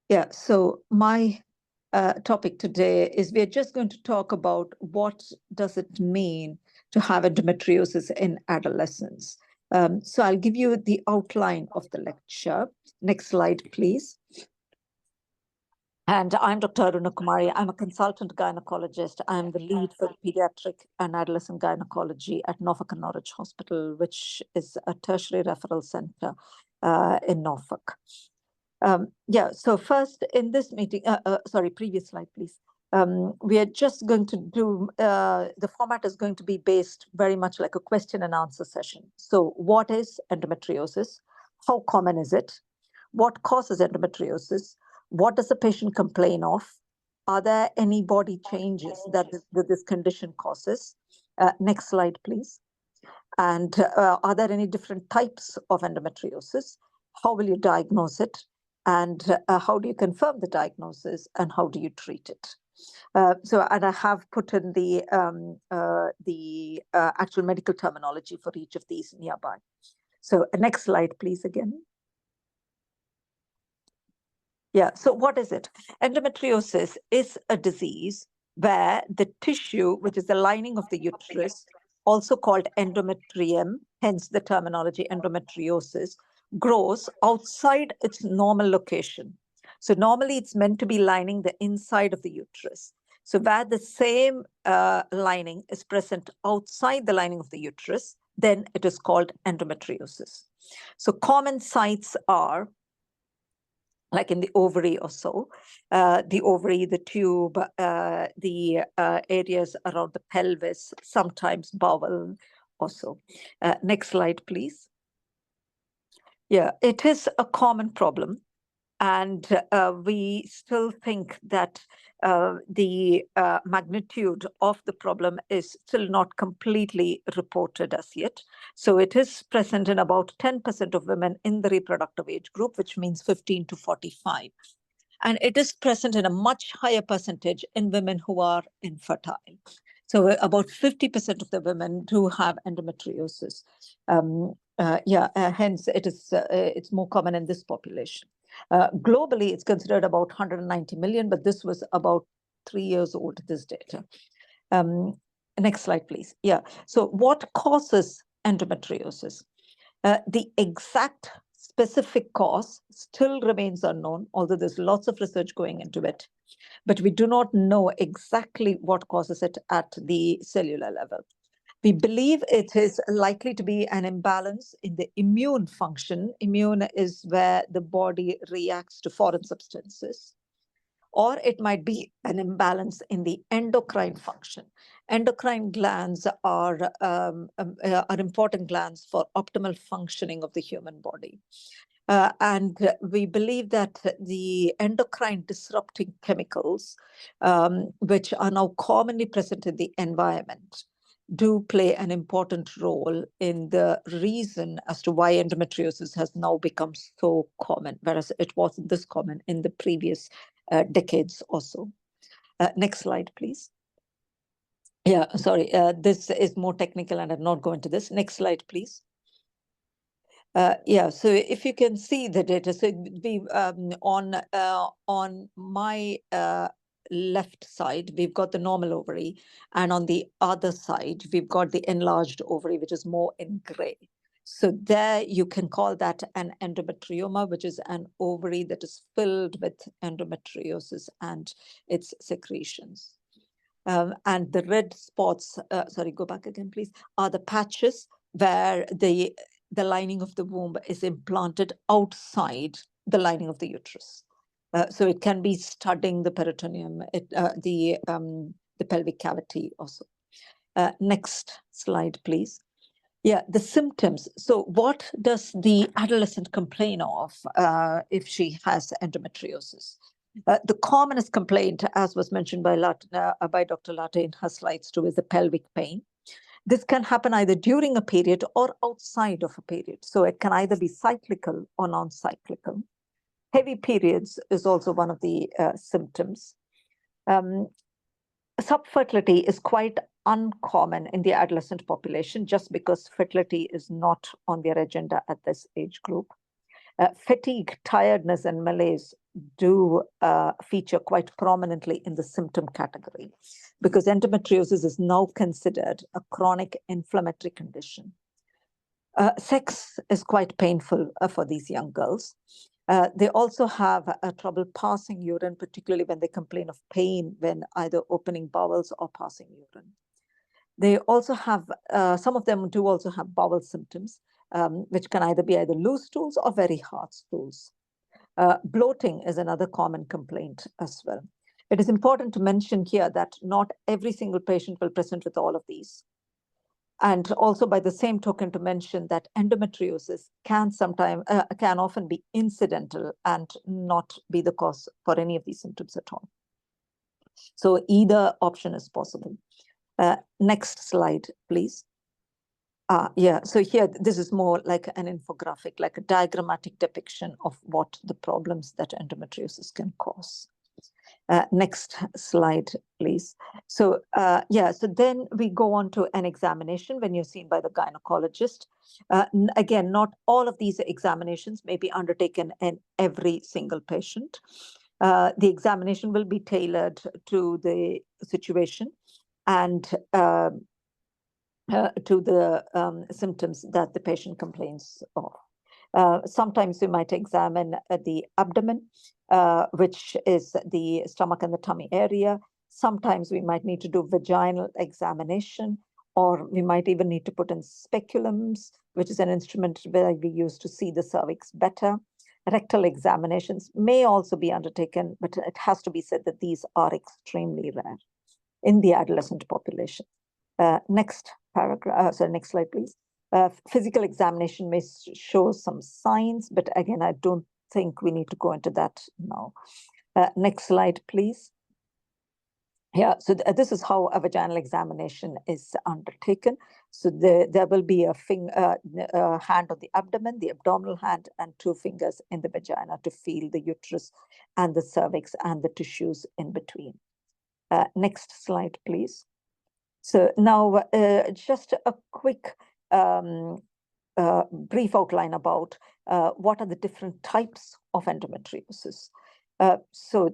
Yeah, so my topic today is we're just going to talk about what does it mean to have endometriosis in adolescents. So I'll give you the outline of the lecture. Next slide, please. And I'm Dr. Aruna Kumari. I'm a consultant gynecologist. I'm the lead for Paediatric and Adolescent Gynaecology at Norfolk and Norwich Hospital, which is a tertiary referral center in Norfolk. So first in this meeting, previous slide, please. We are just going to do, the format is going to be based very much like a question and answer session. So what is endometriosis? How common is it? What causes endometriosis? What does the patient complain of? Are there any body changes that this condition causes? Next slide, please. And are there any different types of endometriosis? How will you diagnose it? And how do you confirm the diagnosis? And how do you treat it? And I have put in the actual medical terminology for each of these nearby. So next slide, please, again. Yeah, so what is it? Endometriosis is a disease where the tissue, which is the lining of the uterus, also called endometrium, hence the terminology endometriosis, grows outside its normal location. So normally it's meant to be lining the inside of the uterus. So where the same lining is present outside the lining of the uterus, then it is called endometriosis. So common sites are like in the ovary or so, the ovary, the tube, the areas around the pelvis, sometimes bowel also. Next slide, please. Yeah, it is a common problem. And we still think that the magnitude of the problem is still not completely reported as yet. So it is present in about 10% of women in the reproductive age group, which means 15 to 45. And it is present in a much higher percentage in women who are infertile. So about 50% of the women do have endometriosis. Hence it's more common in this population. Globally, it's considered about 190 million, but this was about 3 years old, this data. Next slide, please. Yeah, so what causes endometriosis? The exact specific cause still remains unknown, although there's lots of research going into it. But we do not know exactly what causes it at the cellular level. We believe it is likely to be an imbalance in the immune function. Immune is where the body reacts to foreign substances. Or it might be an imbalance in the endocrine function. Endocrine glands are important glands for optimal functioning of the human body. And we believe that the endocrine disrupting chemicals, which are now commonly present in the environment, do play an important role in the reason as to why endometriosis has now become so common, whereas it wasn't this common in the previous decades or so. Next slide, please. Yeah, sorry, this is more technical and I'm not going to this. Next slide, please. So if you can see the data, so we on my left side, we've got the normal ovary, and on the other side, we've got the enlarged ovary, which is more in gray. So there you can call that an endometrioma, which is an ovary that is filled with endometriosis and its secretions. And the red spots, sorry, go back again, please, are the patches where the lining of the womb is implanted outside the lining of the uterus. So it can be studding the peritoneum, the pelvic cavity also. Next slide, please. Yeah, the symptoms. So what does the adolescent complain of if she has endometriosis? The commonest complaint, as was mentioned by Dr. Latthe in her slides too, is the pelvic pain. This can happen either during a period or outside of a period. So it can either be cyclical or non-cyclical. Heavy periods is also one of the symptoms. Subfertility is quite uncommon in the adolescent population just because fertility is not on their agenda at this age group. Fatigue, tiredness, and malaise do feature quite prominently in the symptom category, because endometriosis is now considered a chronic inflammatory condition. Sex is quite painful for these young girls. They also have trouble passing urine, particularly when they complain of pain when either opening bowels or passing urine. They also have, some of them do also have bowel symptoms, which can either be loose stools or very hard stools. Bloating is another common complaint as well. It is important to mention here that not every single patient will present with all of these. And also by the same token to mention that endometriosis can often be incidental and not be the cause for any of these symptoms at all. So either option is possible. Next slide, please. Yeah, so here, this is more like an infographic, like a diagrammatic depiction of what the problems that endometriosis can cause. Next slide, please. So yeah, so then we go on to an examination when you're seen by the gynecologist. Again, not all of these examinations may be undertaken in every single patient. The examination will be tailored to the situation and to the symptoms that the patient complains of. Sometimes we might examine the abdomen, which is the stomach and the tummy area. Sometimes we might need to do vaginal examination, or we might even need to put in speculums, which is an instrument where we use to see the cervix better. Rectal examinations may also be undertaken, but it has to be said that these are extremely rare in the adolescent population. Next paragraph, sorry, next slide, please. Physical examination may show some signs, but again, I don't think we need to go into that now. Next slide, please. Yeah, so this is how a vaginal examination is undertaken. So there will be a hand on the abdomen, the abdominal hand, and 2 fingers in the vagina to feel the uterus and the cervix and the tissues in between. Next slide, please. So now just a quick brief outline about what are the different types of endometriosis. So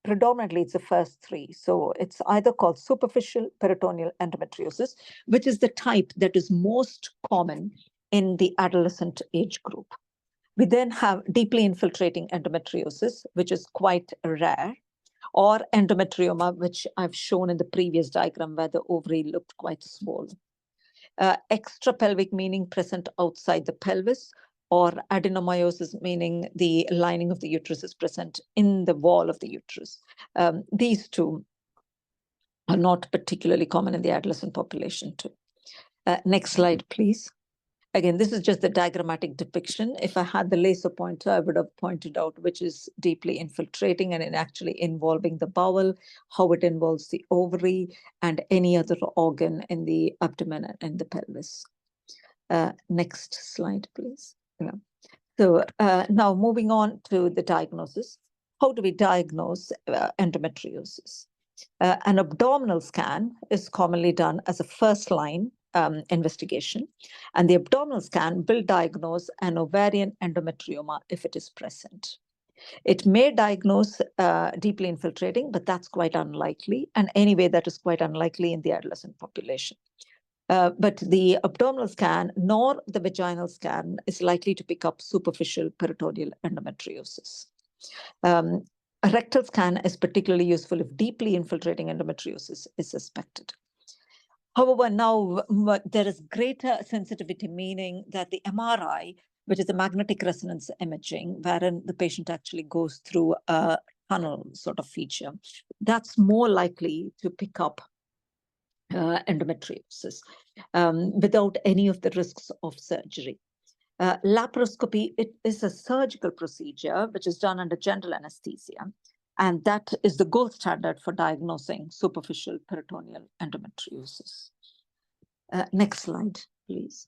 predominantly it's the first 3. So it's either called superficial peritoneal endometriosis, which is the type that is most common in the adolescent age group. We then have deeply infiltrating endometriosis, which is quite rare, or endometrioma, which I've shown in the previous diagram where the ovary looked quite small. Extrapelvic meaning present outside the pelvis, or adenomyosis meaning the lining of the uterus is present in the wall of the uterus. These 2 are not particularly common in the adolescent population too. Next slide, please. Again, this is just the diagrammatic depiction. If I had the laser pointer, I would have pointed out which is deeply infiltrating and actually involving the bowel, how it involves the ovary, and any other organ in the abdomen and the pelvis. Next slide, please. Yeah. So now moving on to the diagnosis. How do we diagnose endometriosis? An abdominal scan is commonly done as a first-line investigation, and the abdominal scan will diagnose an ovarian endometrioma if it is present. It may diagnose deeply infiltrating, but that's quite unlikely, and anyway, that is quite unlikely in the adolescent population. But the abdominal scan nor the vaginal scan is likely to pick up superficial peritoneal endometriosis. A rectal scan is particularly useful if deeply infiltrating endometriosis is suspected. However, now there is greater sensitivity, meaning that the MRI, which is the magnetic resonance imaging, wherein the patient actually goes through a tunnel sort of feature, that's more likely to pick up endometriosis without any of the risks of surgery. Laparoscopy, it is a surgical procedure which is done under general anesthesia, and that is the gold standard for diagnosing superficial peritoneal endometriosis. Next slide, please.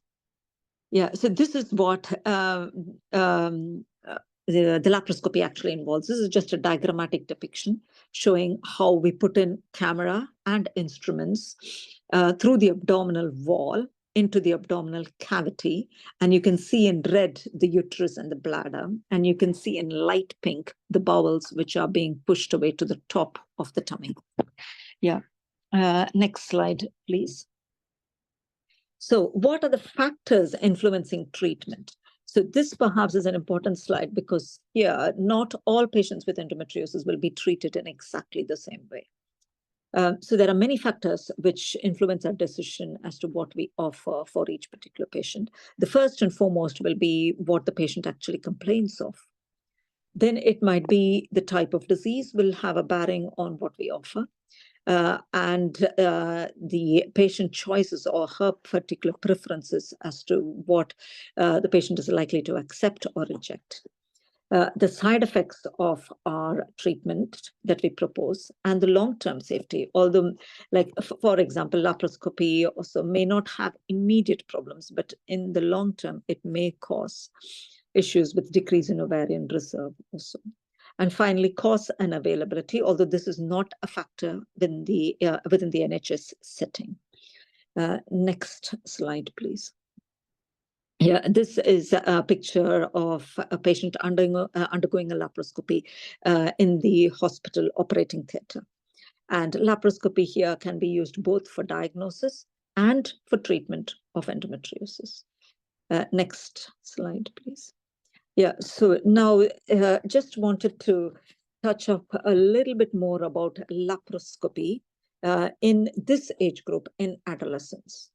Yeah, so this is what the laparoscopy actually involves. This is just a diagrammatic depiction showing how we put in camera and instruments through the abdominal wall into the abdominal cavity, and you can see in red the uterus and the bladder, and you can see in light pink the bowels which are being pushed away to the top of the tummy. Yeah. Next slide, please. So what are the factors influencing treatment? So this perhaps is an important slide because here, not all patients with endometriosis will be treated in exactly the same way. So there are many factors which influence our decision as to what we offer for each particular patient. The first and foremost will be what the patient actually complains of. Then it might be the type of disease will have a bearing on what we offer. And the patient choices or her particular preferences as to what the patient is likely to accept or reject. The side effects of our treatment that we propose and the long-term safety, although, like, for example, laparoscopy also may not have immediate problems, but in the long term, it may cause issues with decrease in ovarian reserve also. And finally, cost and availability, although this is not a factor within the NHS setting. Next slide, please. Yeah, this is a picture of a patient undergoing a laparoscopy in the hospital operating theatre. And laparoscopy here can be used both for diagnosis and for treatment of endometriosis. Next slide, please. Yeah, so now just wanted to touch up a little bit more about laparoscopy in this age group in adolescents.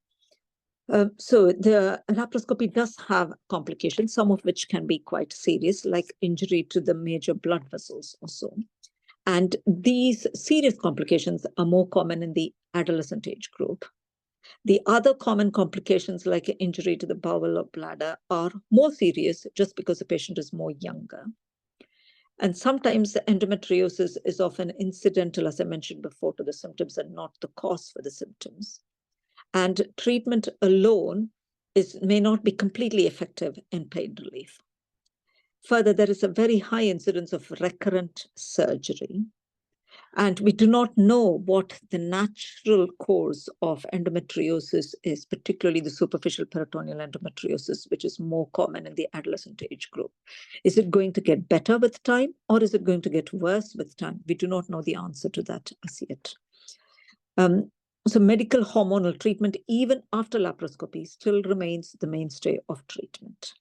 So the laparoscopy does have complications, some of which can be quite serious, like injury to the major blood vessels or so. And these serious complications are more common in the adolescent age group. The other common complications, like injury to the bowel or bladder, are more serious just because the patient is more younger. And sometimes endometriosis is often incidental, as I mentioned before, to the symptoms and not the cause for the symptoms. And treatment alone may not be completely effective in pain relief. Further, there is a very high incidence of recurrent surgery. And we do not know what the natural course of endometriosis is, particularly the superficial peritoneal endometriosis, which is more common in the adolescent age group. Is it going to get better with time, or is it going to get worse with time? We do not know the answer to that as yet. So medical hormonal treatment, even after laparoscopy, still remains the mainstay of treatment.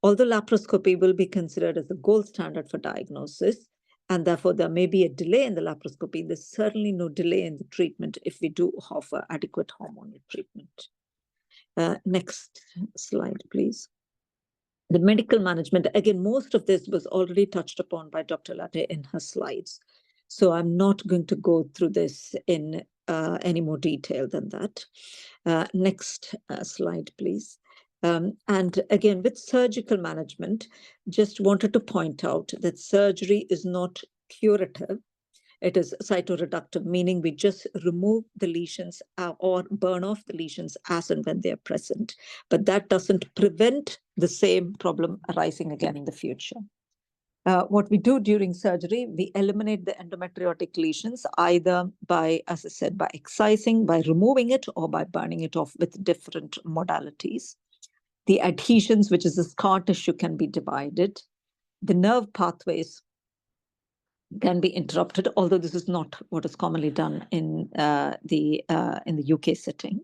Although laparoscopy will be considered as the gold standard for diagnosis, and therefore there may be a delay in the laparoscopy, there's certainly no delay in the treatment if we do offer adequate hormonal treatment. Next slide, please. The medical management, again, most of this was already touched upon by Dr. Latthe in her slides. So I'm not going to go through this in any more detail than that. Next slide, please. And again, with surgical management, just wanted to point out that surgery is not curative. It is cytoreductive, meaning we just remove the lesions or burn off the lesions as and when they are present. But that doesn't prevent the same problem arising again in the future. What we do during surgery, we eliminate the endometriotic lesions either by, as I said, by excising, by removing it, or by burning it off with different modalities. The adhesions, which is the scar tissue, can be divided. The nerve pathways can be interrupted, although this is not what is commonly done in the UK setting.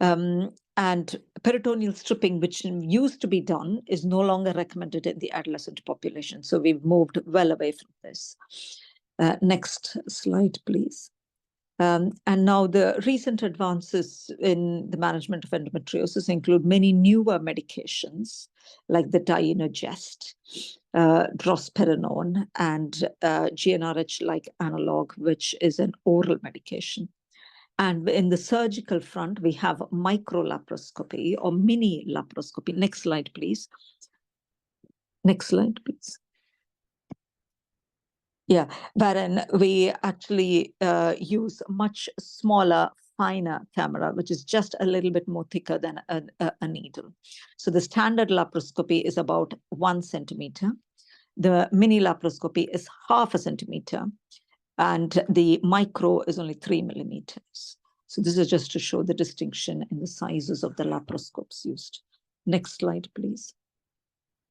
And peritoneal stripping, which used to be done, is no longer recommended in the adolescent population. So we've moved well away from this. Next slide, please. And now the recent advances in the management of endometriosis include many newer medications like the Gynaecologist, drospirenone, and GnRH-like analog, which is an oral medication. And in the surgical front, we have microlaparoscopy or mini laparoscopy. Next slide, please. Next slide, please. Yeah, wherein we actually use much smaller, finer camera, which is just a little bit more thicker than a needle. So the standard laparoscopy is about 1 centimeter. The mini laparoscopy is 0.5 centimeter. And the micro is only 3 millimeters. So this is just to show the distinction in the sizes of the laparoscopes used. Next slide, please.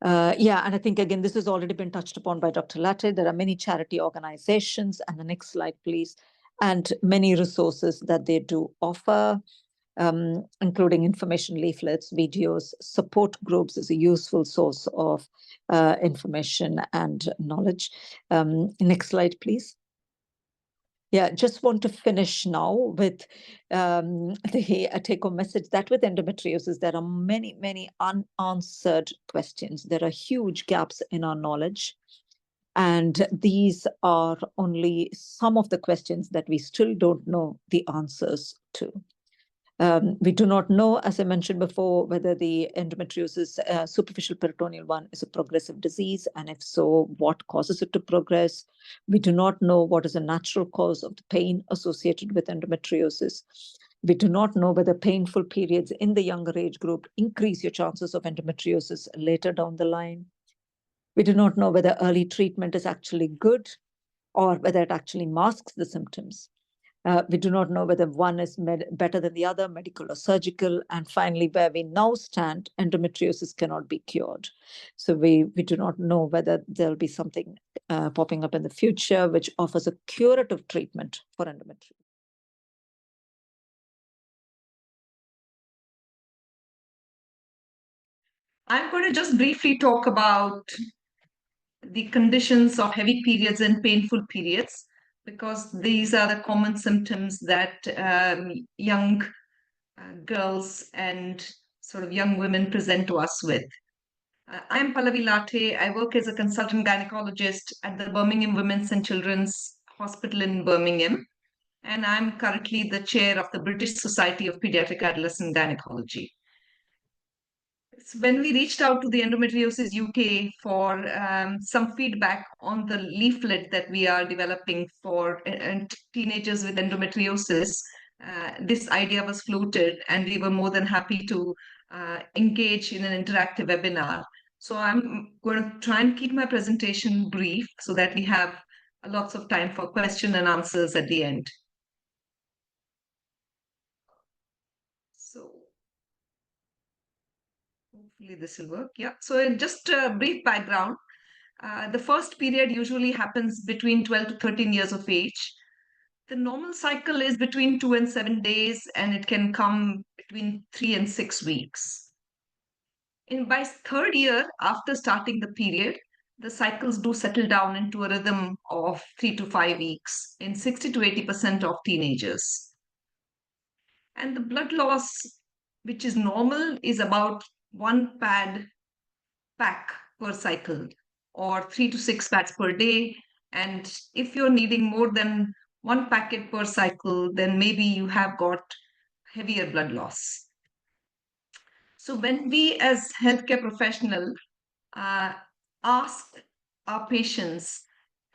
Yeah, and I think, again, this has already been touched upon by Dr. Latthe. There are many charity organizations, and the next slide, please, and many resources that they do offer, including information leaflets, videos, support groups is a useful source of information and knowledge. Next slide, please. Yeah, just want to finish now with the take-home message that with endometriosis, there are many, many unanswered questions. There are huge gaps in our knowledge. And these are only some of the questions that we still don't know the answers to. We do not know, as I mentioned before, whether the endometriosis superficial peritoneal one is a progressive disease, and if so, what causes it to progress. We do not know what is a natural cause of the pain associated with endometriosis. We do not know whether painful periods in the younger age group increase your chances of endometriosis later down the line. We do not know whether early treatment is actually good or whether it actually masks the symptoms. We do not know whether one is better than the other, medical or surgical. And finally, where we now stand, endometriosis cannot be cured. So we do not know whether there'll be something popping up in the future which offers a curative treatment for endometriosis. I'm going to just briefly talk about the conditions of heavy periods and painful periods, because these are the common symptoms that young girls and sort of young women present to us with. I'm Pallavi Latthe. I work as a consultant gynecologist at the Birmingham Women's and Children's Hospital in Birmingham, and I'm currently the chair of the British Society of Paediatric Adolescent Gynaecology. When we reached out to the Endometriosis UK for some feedback on the leaflet that we are developing for teenagers with endometriosis, this idea was floated, and we were more than happy to engage in an interactive webinar. So I'm going to try and keep my presentation brief so that we have lots of time for question and answers at the end. So hopefully this will work. Yeah. So just a brief background. The first period usually happens between 12 to 13 years of age. The normal cycle is between 2 and 7 days, and it can come between 3 and 6 weeks. By third year after starting the period, the cycles do settle down into a rhythm of 3 to 5 weeks in 60 to 80% of teenagers. And the blood loss, which is normal, is about 1 pad pack per cycle, or 3 to 6 pads per day. And if you're needing more than 1 packet per cycle, then maybe you have got heavier blood loss. So when we as healthcare professionals ask our patients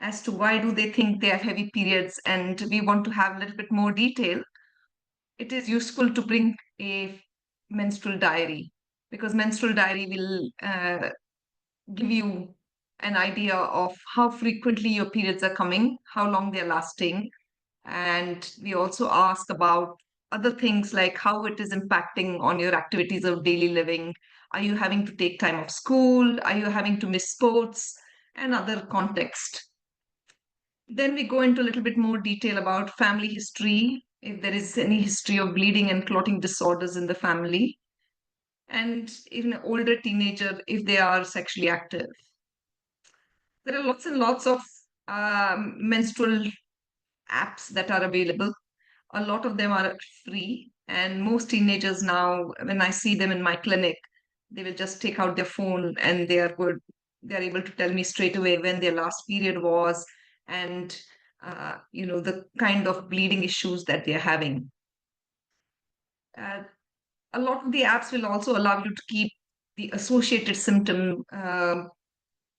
as to why do they think they have heavy periods, and we want to have a little bit more detail, it is useful to bring a menstrual diary, because menstrual diary will give you an idea of how frequently your periods are coming, how long they're lasting. And we also ask about other things like how it is impacting on your activities of daily living. Are you having to take time off school? Are you having to miss sports? And other context. Then we go into a little bit more detail about family history, if there is any history of bleeding and clotting disorders in the family, and even an older teenager if they are sexually active. There are lots and lots of menstrual apps that are available. A lot of them are free, and most teenagers now, when I see them in my clinic, they will just take out their phone and they are good. They're able to tell me straight away when their last period was, and the kind of bleeding issues that they're having. A lot of the apps will also allow you to keep the associated symptom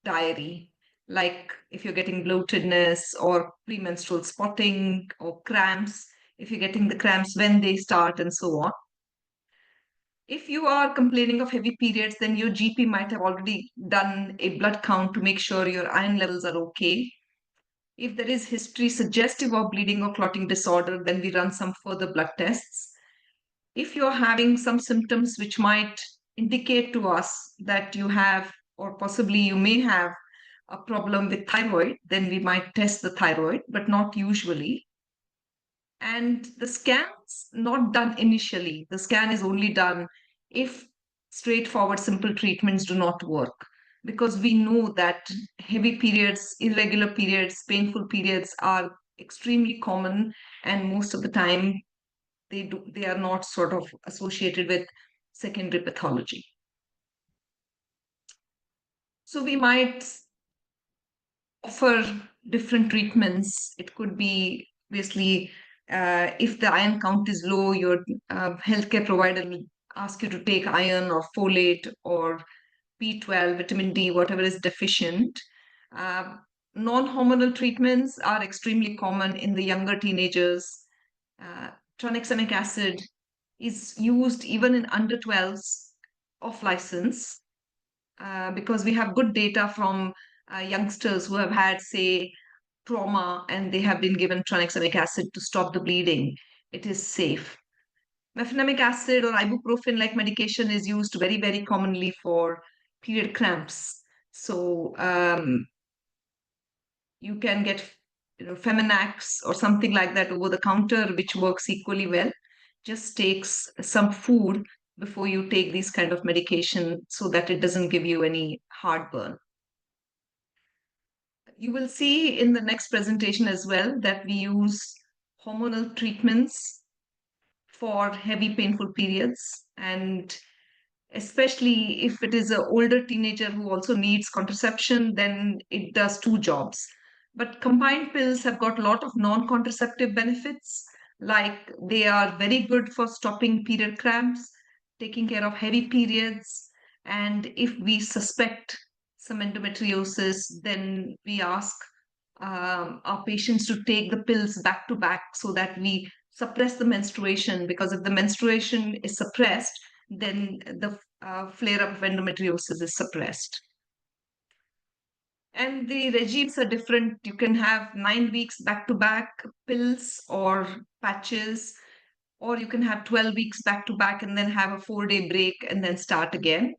diary, like if you're getting bloatedness or premenstrual spotting or cramps, if you're getting the cramps, when they start, and so on. If you are complaining of heavy periods, then your GP might have already done a blood count to make sure your iron levels are okay. If there is history suggestive of bleeding or clotting disorder, then we run some further blood tests. If you're having some symptoms which might indicate to us that you have, or possibly you may have, a problem with thyroid, then we might test the thyroid, but not usually. And the scan's not done initially. The scan is only done if straightforward, simple treatments do not work. Because we know that heavy periods, irregular periods, painful periods are extremely common, and most of the time they are not sort of associated with secondary pathology. So we might offer different treatments. It could be obviously if the iron count is low, your healthcare provider will ask you to take iron or folate or B12, vitamin D, whatever is deficient. Non-hormonal treatments are extremely common in the younger teenagers. Tranexamic acid is used even in under 12s off license because we have good data from youngsters who have had, say, trauma and they have been given tranexamic acid to stop the bleeding. It is safe. Mefenamic acid or ibuprofen like medication is used very, very commonly for period cramps. So you can get Feminax or something like that over the counter, which works equally well. Just takes some food before you take these kind of medication so that it doesn't give you any heartburn. You will see in the next presentation as well that we use hormonal treatments for heavy painful periods, and especially if it is an older teenager who also needs contraception, then it does two jobs. But combined pills have got a lot of non-contraceptive benefits, like they are very good for stopping period cramps, taking care of heavy periods, and if we suspect some endometriosis, then we ask our patients to take the pills back to back so that we suppress the menstruation, because if the menstruation is suppressed, then the flare-up of endometriosis is suppressed. And the regimes are different. You can have 9 weeks back-to-back pills or patches, or you can have 12 weeks back-to-back and then have a 4-day break and then start again.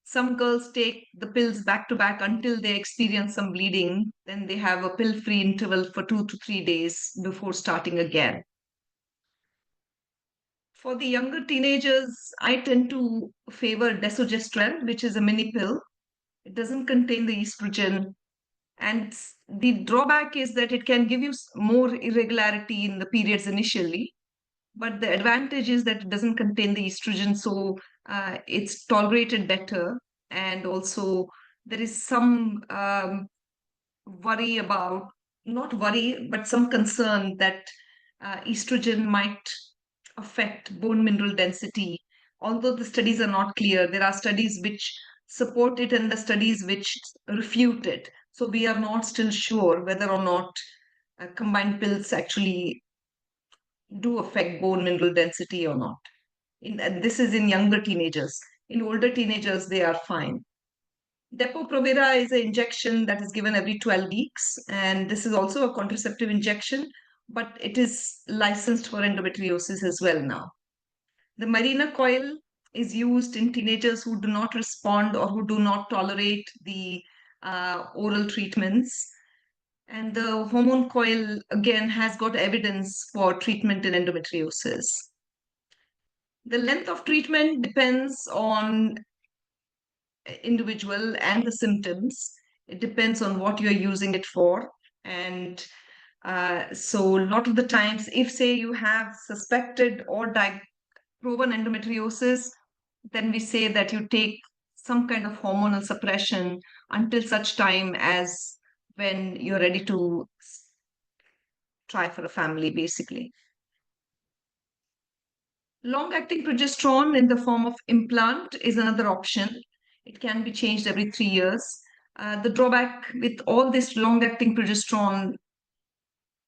Some girls take the pills back-to-back until they experience some bleeding. Then they have a pill-free interval for 2 to 3 days before starting again. For the younger teenagers, I tend to favor desogestrel, which is a mini pill. It doesn't contain the estrogen. And the drawback is that it can give you more irregularity in the periods initially. But the advantage is that it doesn't contain the estrogen, so it's tolerated better. And also, there is some worry about, not worry, but some concern that estrogen might affect bone mineral density. Although the studies are not clear, there are studies which support it and the studies which refute it. So we are not still sure whether or not combined pills actually do affect bone mineral density or not. This is in younger teenagers. In older teenagers, they are fine. Depo-Provera is an injection that is given every 12 weeks, and this is also a contraceptive injection, but it is licensed for endometriosis as well now. The Mirena coil is used in teenagers who do not respond or who do not tolerate the oral treatments. And the hormone coil, again, has got evidence for treatment in endometriosis. The length of treatment depends on individual and the symptoms. It depends on what you're using it for. And so a lot of the times, if say you have suspected or proven endometriosis, then we say that you take some kind of hormonal suppression until such time as when you're ready to try for a family, basically. Long-acting progesterone in the form of implant is another option. It can be changed every 3 years. The drawback with all this long-acting progesterone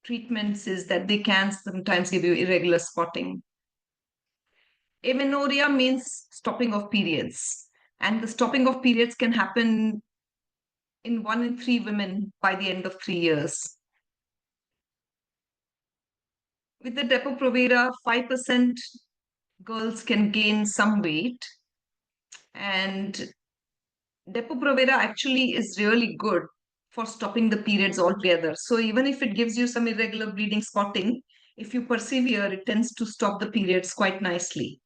treatments is that they can sometimes give you irregular spotting. Amenorrhea means stopping of periods, and the stopping of periods can happen in 1 in 3 women by the end of 3 years. With the Depo-Provera, 5% girls can gain some weight, and Depo-Provera actually is really good for stopping the periods altogether. So even if it gives you some irregular bleeding spotting, if you persevere, it tends to stop the periods quite nicely.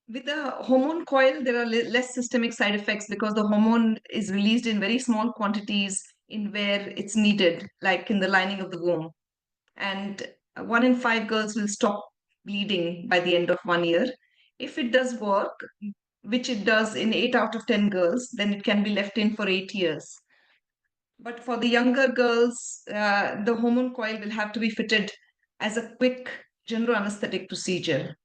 With the hormone coil, there are less systemic side effects because the hormone is released in very small quantities in where it's needed, like in the lining of the womb. And 1 in 5 girls will stop bleeding by the end of 1 year. If it does work, which it does in 8 out of 10 girls, then it can be left in for 8 years. But for the younger girls, the hormone coil will have to be fitted as a quick general anesthetic procedure.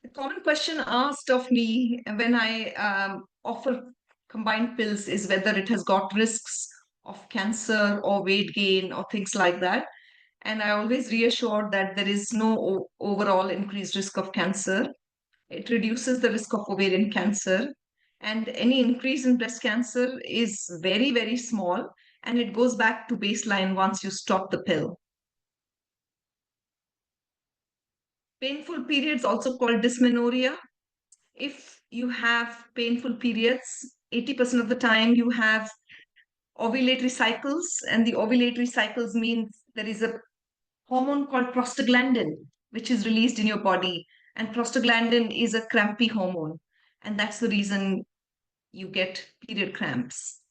The common question asked of me when I offer combined pills is whether it has got risks of cancer or weight gain or things like that. And I always reassure that there is no overall increased risk of cancer. It reduces the risk of ovarian cancer. And any increase in breast cancer is very, very small. And it goes back to baseline once you stop the pill. Painful periods, also called dysmenorrhea. If you have painful periods, 80% of the time you have ovulatory cycles, and the ovulatory cycles means there is a hormone called prostaglandin, which is released in your body. And prostaglandin is a crampy hormone. And that's the reason you get period cramps.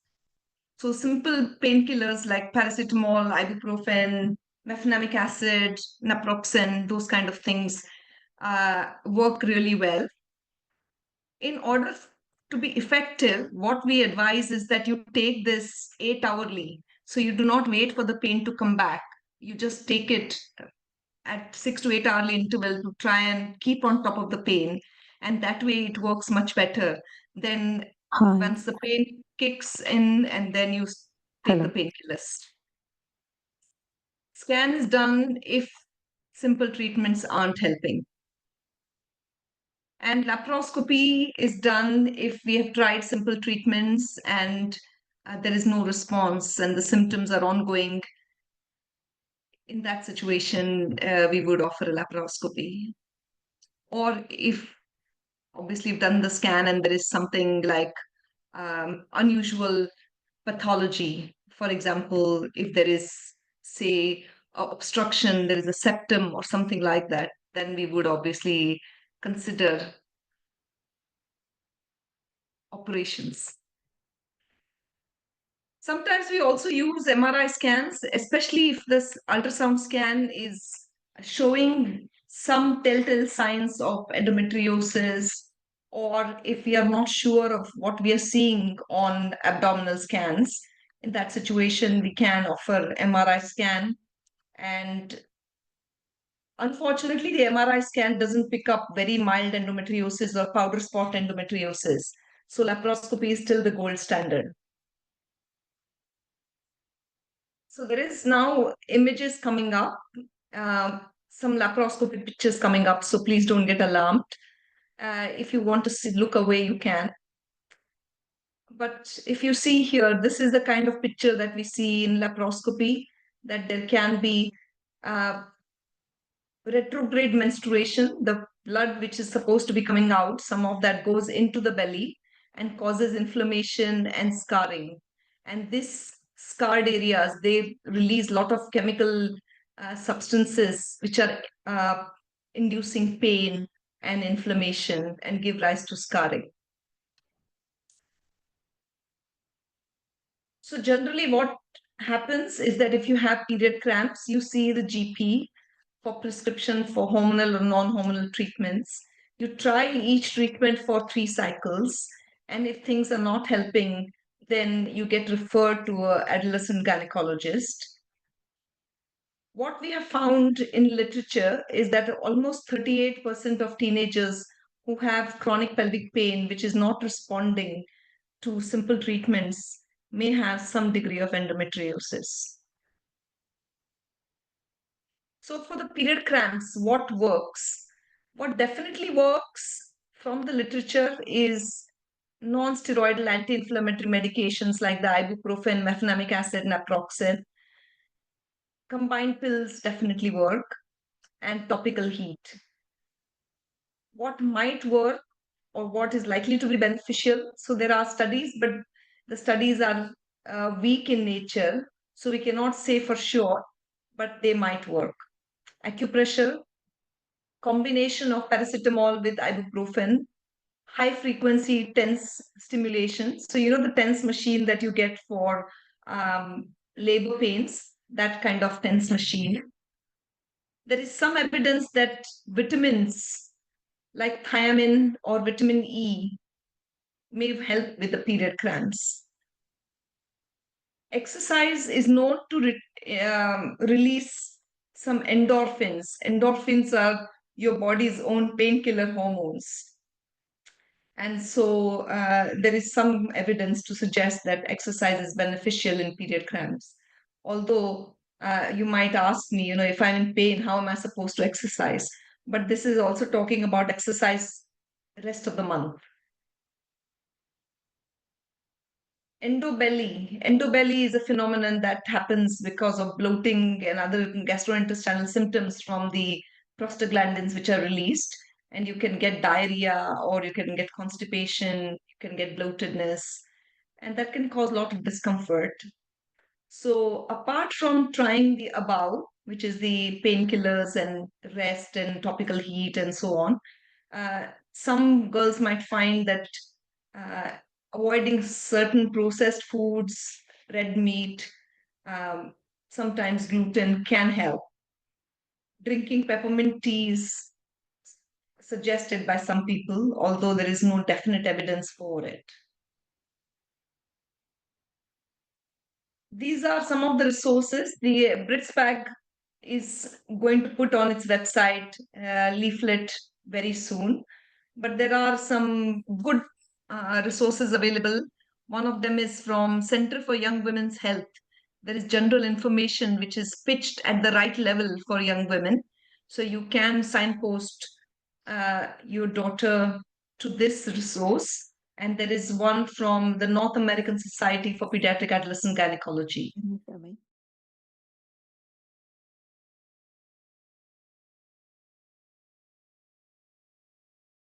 So simple painkillers like paracetamol, ibuprofen, mefenamic acid, naproxen, those kind of things work really well. In order to be effective, what we advise is that you take this 8-hourly. So you do not wait for the pain to come back. You just take it at 6 to 8 hourly interval to try and keep on top of the pain. And that way it works much better than Hi. once the pain kicks in and then you take the Hello. painkillers. Scan is done if simple treatments aren't helping. And laparoscopy is done if we have tried simple treatments and there is no response and the symptoms are ongoing. In that situation, we would offer a laparoscopy. Or if obviously you've done the scan and there is something like unusual pathology, for example, if there is, say, obstruction, there is a septum or something like that, then we would obviously consider operations. Sometimes we also use MRI scans, especially if this ultrasound scan is showing some telltale signs of endometriosis, or if we are not sure of what we are seeing on abdominal scans. In that situation, we can offer MRI scan. And unfortunately, the MRI scan doesn't pick up very mild endometriosis or powder spot endometriosis. So laparoscopy is still the gold standard. So there is now images coming up, some laparoscopic pictures coming up. So please don't get alarmed. If you want to look away, you can. But if you see here, this is the kind of picture that we see in laparoscopy, that there can be retrograde menstruation, the blood which is supposed to be coming out, some of that goes into the belly and causes inflammation and scarring. And this scarred areas, they release a lot of chemical substances which are inducing pain and inflammation and give rise to scarring. So generally what happens is that if you have period cramps, you see the GP for prescription for hormonal or non-hormonal treatments. You try each treatment for 3 cycles. And if things are not helping, then you get referred to an adolescent gynecologist. What we have found in literature is that almost 38% of teenagers who have chronic pelvic pain, which is not responding to simple treatments, may have some degree of endometriosis. So for the period cramps, what works? What definitely works from the literature is non-steroidal anti-inflammatory medications like the ibuprofen, mefenamic acid, naproxen. Combined pills definitely work, and topical heat. What might work or what is likely to be beneficial? So there are studies, but the studies are weak in nature, so we cannot say for sure, but they might work. Acupressure, combination of paracetamol with ibuprofen, high frequency TENS stimulation. So, you know, the TENS machine that you get for labor pains, that kind of TENS machine. There is some evidence that vitamins like thiamine or vitamin E may help with the period cramps. Exercise is known to release some endorphins. Endorphins are your body's own painkiller hormones. And so there is some evidence to suggest that exercise is beneficial in period cramps. Although you might ask me, you know, if I'm in pain, how am I supposed to exercise? But this is also talking about exercise the rest of the month. Endobelly. Endobelly is a phenomenon that happens because of bloating and other gastrointestinal symptoms from the prostaglandins which are released. And you can get diarrhea or you can get constipation, you can get bloatedness, and that can cause a lot of discomfort. So, apart from trying the above, which is the painkillers and rest and topical heat and so on, some girls might find that uh, avoiding certain processed foods, red meat, um, sometimes gluten can help. Drinking peppermint teas suggested by some people, although there is no definite evidence for it. These are some of the resources. The BritSPAG is going to put on its website leaflet very soon, but there are some good resources available. One of them is from Center for Young Women's Health. There is general information which is pitched at the right level for young women. So you can signpost your daughter to this resource. And there is one from the North American Society for Pediatric Adolescent Gynaecology.